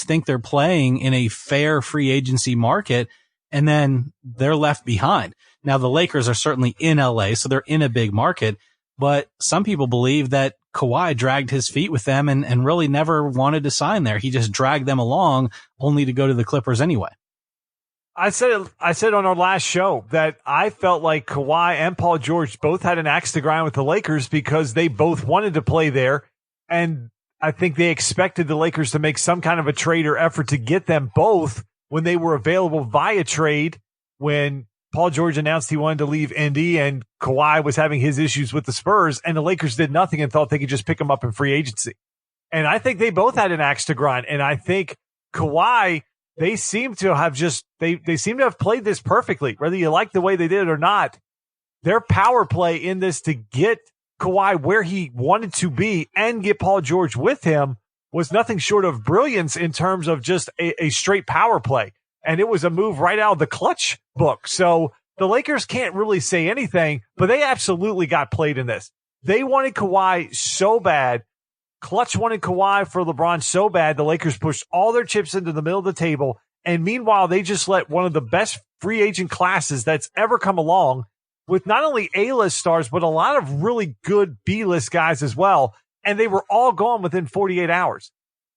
teams think they're playing in a fair free agency market, and then they're left behind. Now, the Lakers are certainly in LA, so they're in a big market, but some people believe that Kawhi dragged his feet with them and really never wanted to sign there. He just dragged them along only to go to the Clippers anyway. I said on our last show that I felt like Kawhi and Paul George both had an axe to grind with the Lakers because they both wanted to play there. And I think they expected the Lakers to make some kind of a trade or effort to get them both when they were available via trade. When Paul George announced he wanted to leave Indy and Kawhi was having his issues with the Spurs, and the Lakers did nothing and thought they could just pick him up in free agency. And I think they both had an axe to grind. And I think Kawhi, they seem to have they seem to have played this perfectly, whether you like the way they did it or not. Their power play in this to get Kawhi where he wanted to be and get Paul George with him was nothing short of brilliance in terms of just a straight power play. And it was a move right out of the clutch book. So the Lakers can't really say anything, but they absolutely got played in this. They wanted Kawhi so bad. Clutch wanted Kawhi for LeBron so bad. The Lakers pushed all their chips into the middle of the table. And meanwhile, they just let one of the best free agent classes that's ever come along with not only A-list stars, but a lot of really good B-list guys as well. And they were all gone within 48 hours.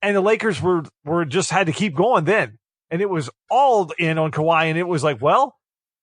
And the Lakers were just had to keep going then. And it was all in on Kawhi. And it was like, well,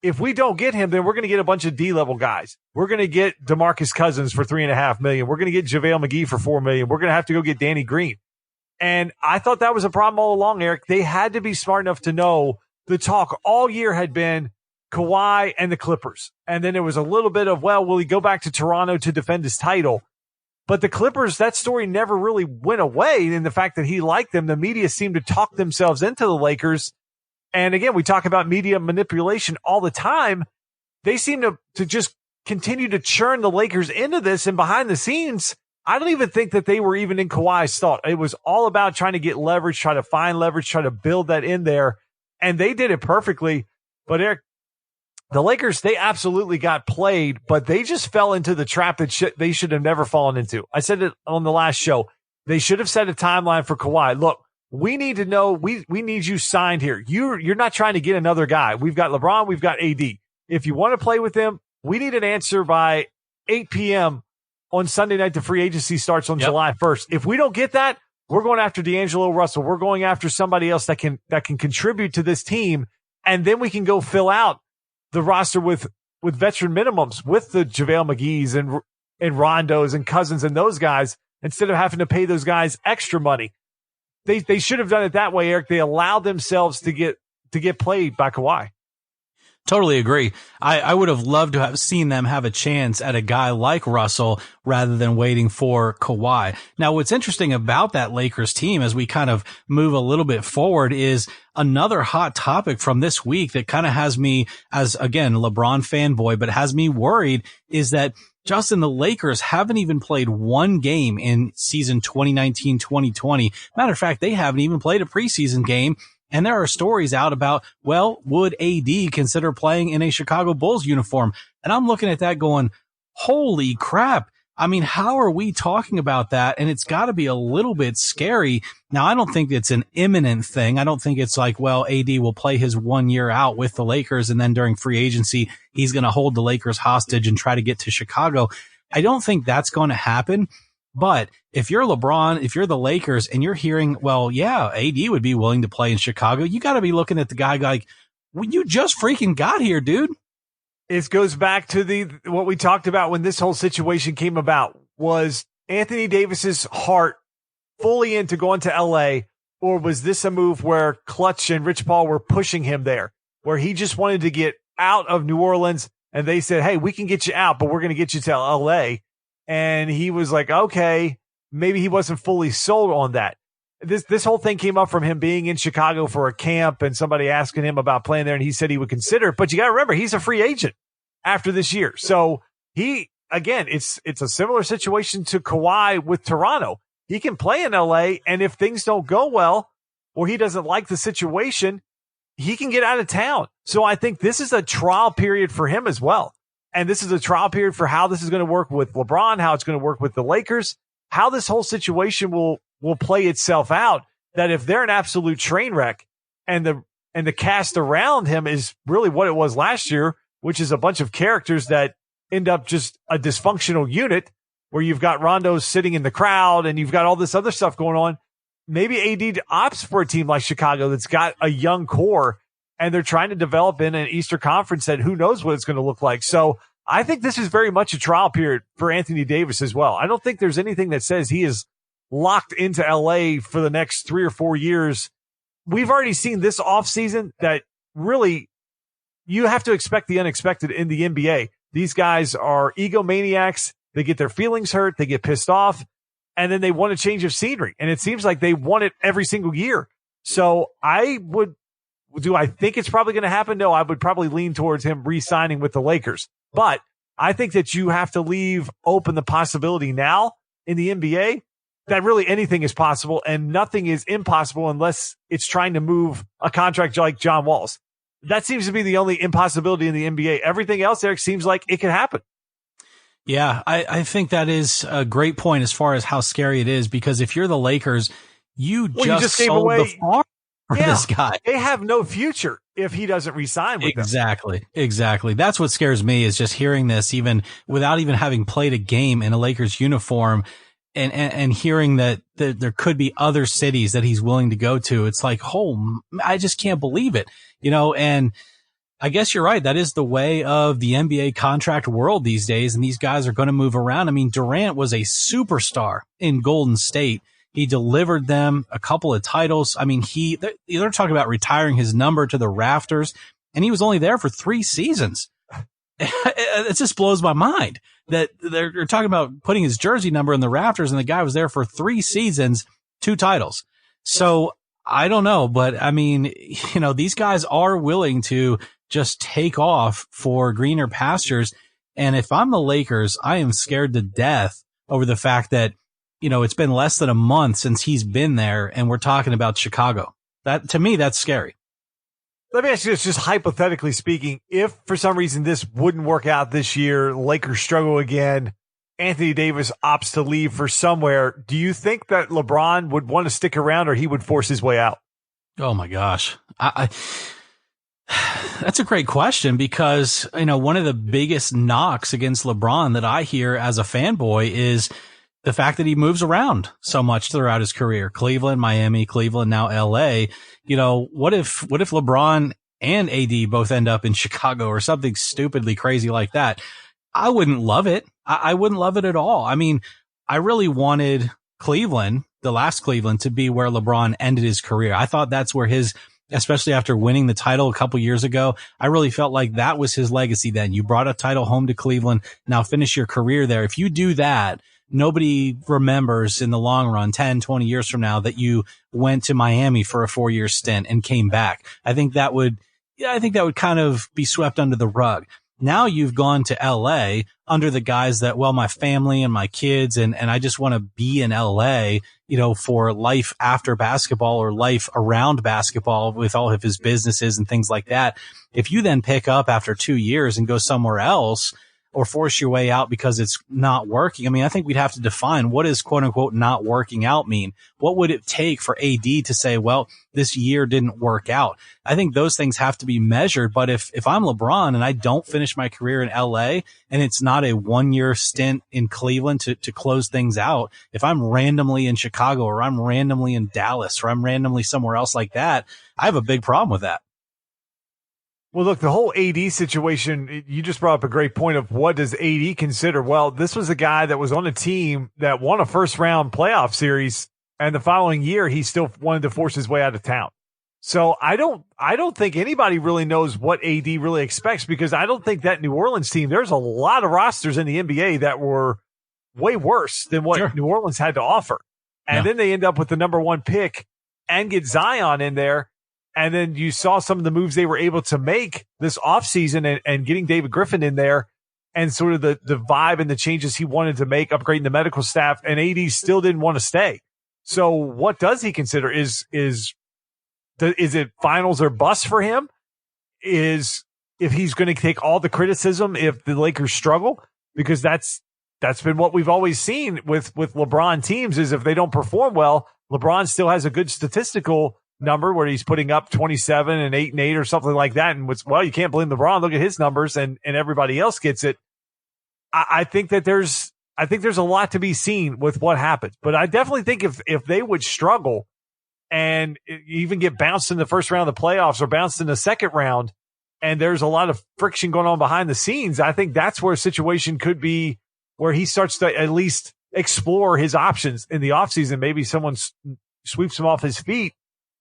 if we don't get him, then we're going to get a bunch of D-level guys. We're going to get DeMarcus Cousins for $3.5 million. We're going to get JaVale McGee for $4 million. We're going to have to go get Danny Green. And I thought that was a problem all along, Eric. They had to be smart enough to know the talk all year had been Kawhi and the Clippers. And then there was a little bit of, well, will he go back to Toronto to defend his title? But the Clippers, that story never really went away in the fact that he liked them. The media seemed to talk themselves into the Lakers. And again, we talk about media manipulation all the time. They seem to just continue to churn the Lakers into this. And behind the scenes, I don't even think that they were even in Kawhi's thought. It was all about trying to get leverage, try to find leverage, try to build that in there. And they did it perfectly. But Eric, the Lakers, they absolutely got played, but they just fell into the trap that they should have never fallen into. I said it on the last show. They should have set a timeline for Kawhi. Look, we need to know, we need you signed here. You're not trying to get another guy. We've got LeBron, we've got AD. If you want to play with them, we need an answer by 8 p.m. on Sunday night. The free agency starts on July 1st. If we don't get that, we're going after D'Angelo Russell. We're going after somebody else that can contribute to this team. And then we can go fill out the roster with veteran minimums, with the JaVale McGee's and Rondos and Cousins and those guys, instead of having to pay those guys extra money. They should have done it that way, Eric. They allowed themselves to get played by Kawhi. Totally agree. I would have loved to have seen them have a chance at a guy like Russell rather than waiting for Kawhi. Now, what's interesting about that Lakers team as we kind of move a little bit forward is another hot topic from this week that kind of has me, as again, LeBron fanboy, but has me worried, is that Justin, the Lakers haven't even played one game in season 2019-2020. Matter of fact, they haven't even played a preseason game. And there are stories out about, well, would AD consider playing in a Chicago Bulls uniform? And I'm looking at that going, holy crap. I mean, how are we talking about that? And it's got to be a little bit scary. Now, I don't think it's an imminent thing. I don't think it's like, well, AD will play his 1 year out with the Lakers, and then during free agency, he's going to hold the Lakers hostage and try to get to Chicago. I don't think that's going to happen. But if you're LeBron, if you're the Lakers and you're hearing, well, yeah, AD would be willing to play in Chicago, you got to be looking at the guy like, well, you just freaking got here, dude. It goes back to what we talked about when this whole situation came about. Was Anthony Davis's heart fully into going to LA, or was this a move where Clutch and Rich Paul were pushing him there, where he just wanted to get out of New Orleans and they said, hey, we can get you out, but we're going to get you to LA. And he was like, okay, maybe he wasn't fully sold on that. This whole thing came up from him being in Chicago for a camp and somebody asking him about playing there, and he said he would consider it. But you got to remember, he's a free agent after this year. So again, it's a similar situation to Kawhi with Toronto. He can play in LA, and if things don't go well or he doesn't like the situation, he can get out of town. So I think this is a trial period for him as well. And this is a trial period for how this is going to work with LeBron, how it's going to work with the Lakers, how this whole situation will play itself out. that if they're an absolute train wreck and the cast around him is really what it was last year, which is a bunch of characters that end up just a dysfunctional unit where you've got Rondo sitting in the crowd and you've got all this other stuff going on. Maybe AD opts for a team like Chicago that's got a young core and they're trying to develop in an Eastern Conference that who knows what it's going to look like. So I think this is very much a trial period for Anthony Davis as well. I don't think there's anything that says he is locked into LA for the next 3 or 4 years. We've already seen this offseason that really you have to expect the unexpected in the NBA. These guys are egomaniacs. They get their feelings hurt. They get pissed off. And then they want a change of scenery. And it seems like they want it every single year. So do I think it's probably going to happen? No, I would probably lean towards him re-signing with the Lakers. But I think that you have to leave open the possibility now in the NBA that really anything is possible and nothing is impossible unless it's trying to move a contract like John Wall's. That seems to be the only impossibility in the NBA. Everything else, Eric, seems like it can happen. Yeah, I think that is a great point as far as how scary it is, because if you're the Lakers, you just gave sold away the farm for this guy. They have no future if he doesn't resign with them. Exactly. That's what scares me, is just hearing this even without even having played a game in a Lakers uniform and hearing that there could be other cities that he's willing to go to. It's like, I just can't believe it, and I guess you're right. That is the way of the NBA contract world these days. And these guys are going to move around. I mean, Durant was a superstar in Golden State. He delivered them a couple of titles. I mean, they're talking about retiring his number to the rafters, and he was only there for 3 seasons. It just blows my mind that they're talking about putting his jersey number in the rafters, and the guy was there for 3 seasons, 2 titles. So I don't know, but I mean, these guys are willing to just take off for greener pastures. And if I'm the Lakers, I am scared to death over the fact that, it's been less than a month since he's been there and we're talking about Chicago. That, to me, that's scary. Let me ask you this, just hypothetically speaking, if for some reason this wouldn't work out this year, Lakers struggle again, Anthony Davis opts to leave for somewhere, do you think that LeBron would want to stick around or he would force his way out? Oh my gosh. That's a great question, because, one of the biggest knocks against LeBron that I hear as a fanboy is the fact that he moves around so much throughout his career. Cleveland, Miami, Cleveland, now LA. What if LeBron and AD both end up in Chicago or something stupidly crazy like that? I wouldn't love it. I wouldn't love it at all. I mean, I really wanted Cleveland, the last Cleveland, to be where LeBron ended his career. I thought that's where especially after winning the title a couple years ago, I really felt like that was his legacy then. You brought a title home to Cleveland. Now finish your career there. If you do that, nobody remembers in the long run, 10, 20 years from now, that you went to Miami for a 4-year stint and came back. I think that would kind of be swept under the rug. Now you've gone to LA under the guise that, well, my family and my kids and I just want to be in LA, for life after basketball or life around basketball with all of his businesses and things like that. If you then pick up after 2 years and go somewhere else or force your way out because it's not working, I mean, I think we'd have to define what does quote unquote not working out mean? What would it take for AD to say, well, this year didn't work out? I think those things have to be measured. But if I'm LeBron and I don't finish my career in LA and it's not a 1-year stint in Cleveland to close things out, if I'm randomly in Chicago or I'm randomly in Dallas or I'm randomly somewhere else like that, I have a big problem with that. Well, look, the whole AD situation, you just brought up a great point of what does AD consider? Well, this was a guy that was on a team that won a first-round playoff series, and the following year he still wanted to force his way out of town. So I don't think anybody really knows what AD really expects, because I don't think that New Orleans team, there's a lot of rosters in the NBA that were way worse than what New Orleans had to offer. And then they end up with the number 1 pick and get Zion in there. And then you saw some of the moves they were able to make this offseason and getting David Griffin in there and sort of the vibe and the changes he wanted to make, upgrading the medical staff, and AD still didn't want to stay. So what does he consider? Is it finals or bust for him? Is if he's going to take all the criticism if the Lakers struggle? Because that's that's been what we've always seen with LeBron teams is if they don't perform well, LeBron still has a good statistical number where he's putting up 27 and 8 and 8 or something like that. And you can't blame LeBron. Look at his numbers and everybody else gets it. I think there's a lot to be seen with what happens, but I definitely think if they would struggle and even get bounced in the first round of the playoffs or bounced in the second round, and there's a lot of friction going on behind the scenes, I think that's where a situation could be where he starts to at least explore his options in the offseason. Maybe someone sweeps him off his feet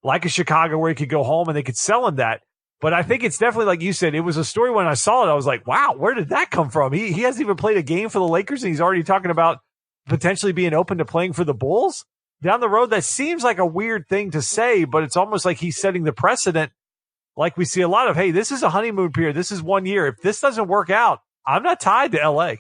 like a Chicago where he could go home and they could sell him that. But I think it's definitely, like you said, it was a story when I saw it. I was like, wow, where did that come from? He hasn't even played a game for the Lakers and he's already talking about potentially being open to playing for the Bulls down the road. That seems like a weird thing to say, but it's almost like he's setting the precedent. Like we see a lot of, hey, this is a honeymoon period. This is 1 year. If this doesn't work out, I'm not tied to LA.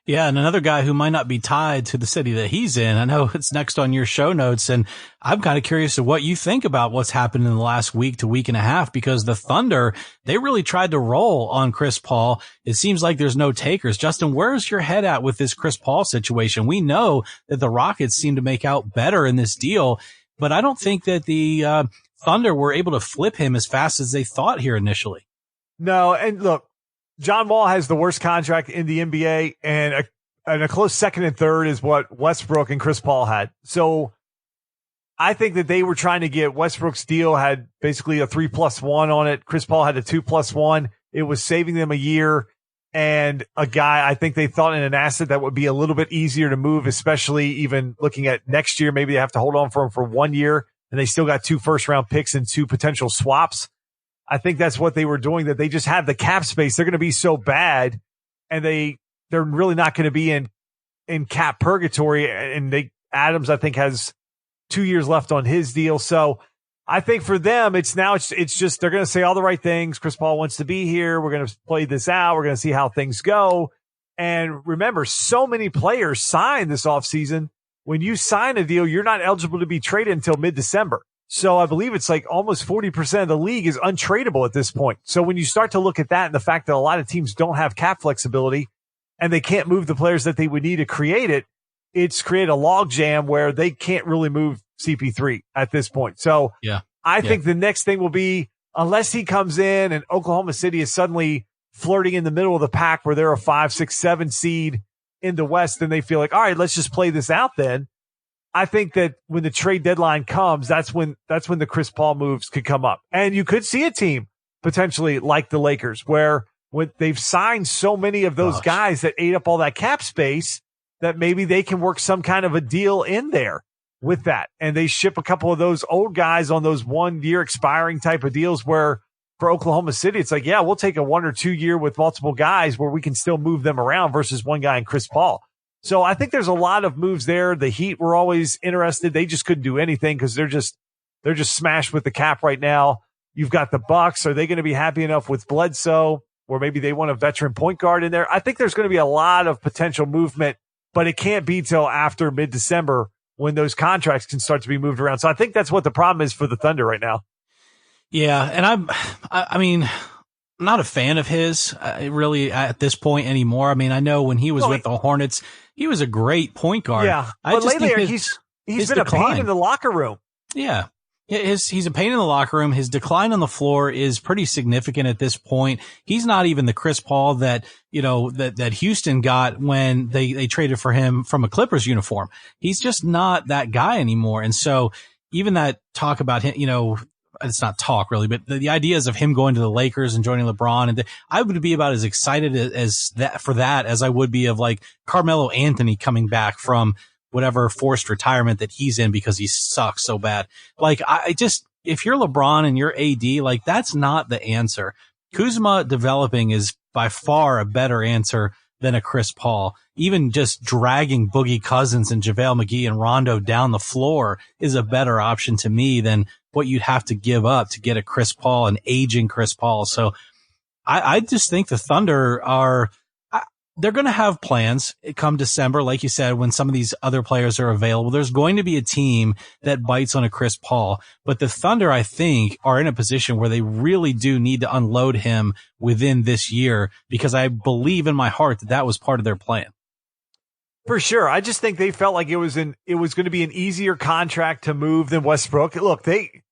Yeah, and another guy who might not be tied to the city that he's in. I know it's next on your show notes, and I'm kind of curious to what you think about what's happened in the last week to week and a half, because the Thunder, they really tried to roll on Chris Paul. It seems like there's no takers. Justin, where's your head at with this Chris Paul situation? We know that the Rockets seem to make out better in this deal, but I don't think that the Thunder were able to flip him as fast as they thought here initially. No, and look, John Wall has the worst contract in the NBA, and a close second and third is what Westbrook and Chris Paul had. So I think that they were trying to get Westbrook's deal had basically a 3+1 on it. Chris Paul had a 2+1. It was saving them a year and a guy I think they thought in an asset that would be a little bit easier to move, especially even looking at next year. Maybe they have to hold on for him for 1 year, and they still got 2 first-round picks and 2 potential swaps. I think that's what they were doing, that they just have the cap space. They're going to be so bad, and they're really not going to be in cap purgatory. And Adams, I think, has 2 years left on his deal. So I think for them, it's just, they're going to say all the right things. Chris Paul wants to be here. We're going to play this out. We're going to see how things go. And remember, so many players signed this offseason. When you sign a deal, you're not eligible to be traded until mid-December. So I believe it's like almost 40% of the league is untradeable at this point. So when you start to look at that and the fact that a lot of teams don't have cap flexibility and they can't move the players that they would need to create it, it's created a log jam where they can't really move CP3 at this point. So yeah, I think the next thing will be, unless he comes in and Oklahoma City is suddenly flirting in the middle of the pack where they're a 5, 6, 7 seed in the West, and they feel like, all right, let's just play this out then. I think that when the trade deadline comes, that's when the Chris Paul moves could come up. And you could see a team potentially like the Lakers where when they've signed so many of those guys that ate up all that cap space that maybe they can work some kind of a deal in there with that. And they ship a couple of those old guys on those 1 year expiring type of deals where for Oklahoma City, it's like, yeah, we'll take a 1 or 2 year with multiple guys where we can still move them around versus one guy in Chris Paul. So I think there's a lot of moves there. The Heat were always interested. They just couldn't do anything because they're just smashed with the cap right now. You've got the Bucks. Are they going to be happy enough with Bledsoe, or maybe they want a veteran point guard in there? I think there's going to be a lot of potential movement, but it can't be till after mid-December when those contracts can start to be moved around. So I think that's what the problem is for the Thunder right now. Yeah, and I mean, I'm not a fan of his really at this point anymore. I mean, I know when he was with the Hornets, he was a great point guard. Yeah, but lately he's been decline. A pain in the locker room. Yeah. He's a pain in the locker room. His decline on the floor is pretty significant at this point. He's not even the Chris Paul that Houston got when they traded for him from a Clippers uniform. He's just not that guy anymore. And so even that talk about him, it's not talk really, but the ideas of him going to the Lakers and joining LeBron, and I would be about as excited as I would be of like Carmelo Anthony coming back from whatever forced retirement that he's in because he sucks so bad. Like if you're LeBron and you're AD, like that's not the answer. Kuzma developing is by far a better answer than a Chris Paul. Even just dragging Boogie Cousins and JaVale McGee and Rondo down the floor is a better option to me than what you'd have to give up to get a Chris Paul, an aging Chris Paul. So I just think the Thunder they're going to have plans come December. Like you said, when some of these other players are available, there's going to be a team that bites on a Chris Paul. But the Thunder, I think, are in a position where they really do need to unload him within this year, because I believe in my heart that was part of their plan. For sure. I just think they felt like it was going to be an easier contract to move than Westbrook. Look, they